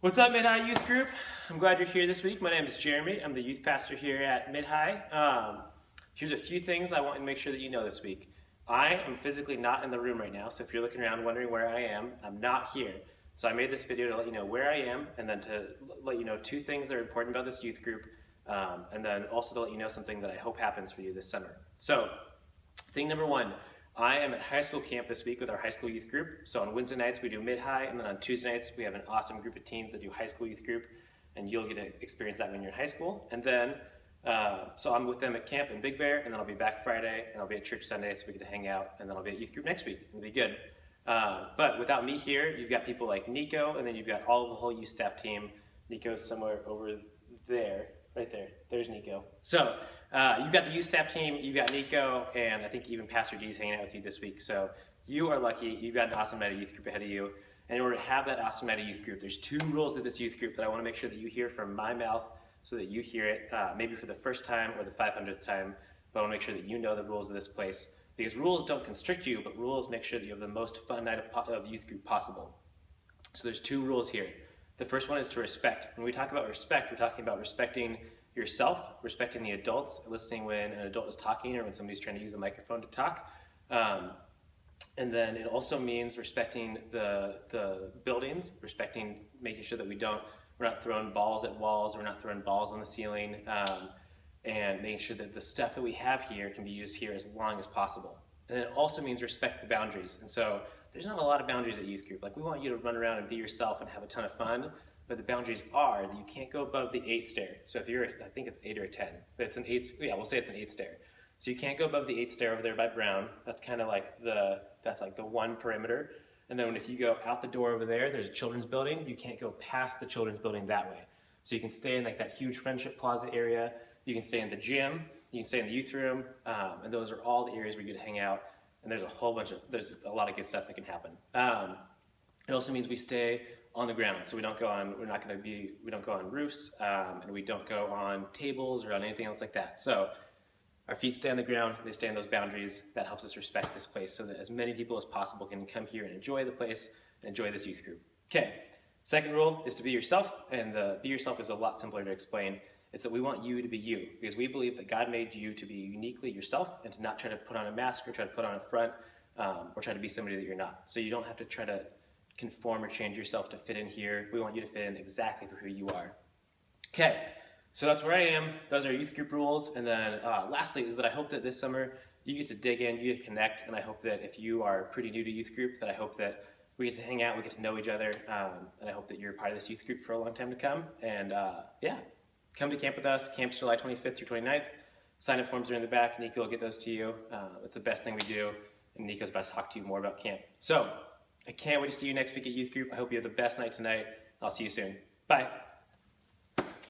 What's up, Mid-High Youth Group? I'm glad you're here this week. My name is Jeremy. I'm the youth pastor here at Mid-High. Here's a few things I want to make sure that you know this week. I am physically not in the room right now, so if you're looking around wondering where I am, I'm not here. So I made this video to let you know where I am, and then to let you know two things that are important about this youth group, and then also to let you know something that I hope happens for you this summer. So, thing number one, I am at high school camp this week with our high school youth group. So on Wednesday nights we do mid-high, and then on Tuesday nights we have an awesome group of teens that do high school youth group, and you'll get to experience that when you're in high school. And then, so I'm with them at camp in Big Bear, and then I'll be back Friday, and I'll be at church Sunday, so we get to hang out, and then I'll be at youth group next week. It'll be good. But without me here, you've got people like Nico, and then you've got all of the whole youth staff team. Nico's somewhere over there, right there. There's Nico. So you've got the youth staff team, you've got Nico, and I think even Pastor D's hanging out with you this week. So you are lucky. You've got an awesome night of youth group ahead of you. And in order to have that awesome night of youth group, there's two rules of this youth group that I want to make sure that you hear from my mouth, so that you hear it maybe for the first time or the 500th time. But I want to make sure that you know the rules of this place, because rules don't constrict you, but rules make sure that you have the most fun night of youth group possible. So there's two rules here. The first one is to respect. When we talk about respect, we're talking about respecting yourself, respecting the adults, listening when an adult is talking or when somebody's trying to use a microphone to talk. And then it also means respecting the buildings, making sure that we're not throwing balls at walls, we're not throwing balls on the ceiling, and making sure that the stuff that we have here can be used here as long as possible. And it also means respect the boundaries. And so there's not a lot of boundaries at youth group. Like, we want you to run around and be yourself and have a ton of fun, but the boundaries are that you can't go above the 8 stair. So if you're, I think it's 8 or 10, but it's an 8, yeah, we'll say it's an 8 stair. So you can't go above the 8 stair over there by Brown. That's kind of like that's like the one perimeter. And then if you go out the door over there, there's a children's building. You can't go past the children's building that way. So you can stay in like that huge Friendship Plaza area. You can stay in the gym. You can stay in the youth room. And those are all the areas where you get to hang out. And there's a lot of good stuff that can happen. It also means we stay on the ground, so we don't go on roofs, and we don't go on tables or on anything else like that. So our feet stay on the ground, they stay in those boundaries. That helps us respect this place so that as many people as possible can come here and enjoy the place and enjoy this youth group. Okay, second rule is to be yourself, and be yourself is a lot simpler to explain. It's that we want you to be you, because we believe that God made you to be uniquely yourself and to not try to put on a mask or try to put on a front, or try to be somebody that you're not. So you don't have to try to conform or change yourself to fit in here. We want you to fit in exactly for who you are. Okay, so that's where I am. Those are youth group rules. And then lastly is that I hope that this summer you get to dig in, you get to connect, and I hope that if you are pretty new to youth group, that I hope that we get to hang out, we get to know each other, and I hope that you're part of this youth group for a long time to come. And yeah, come to camp with us. Camp's July 25th through 29th. Sign-up forms are in the back. Nico will get those to you. It's the best thing we do, and Nico's about to talk to you more about camp. So I can't wait to see you next week at youth group. I hope you have the best night tonight. I'll see you soon. Bye.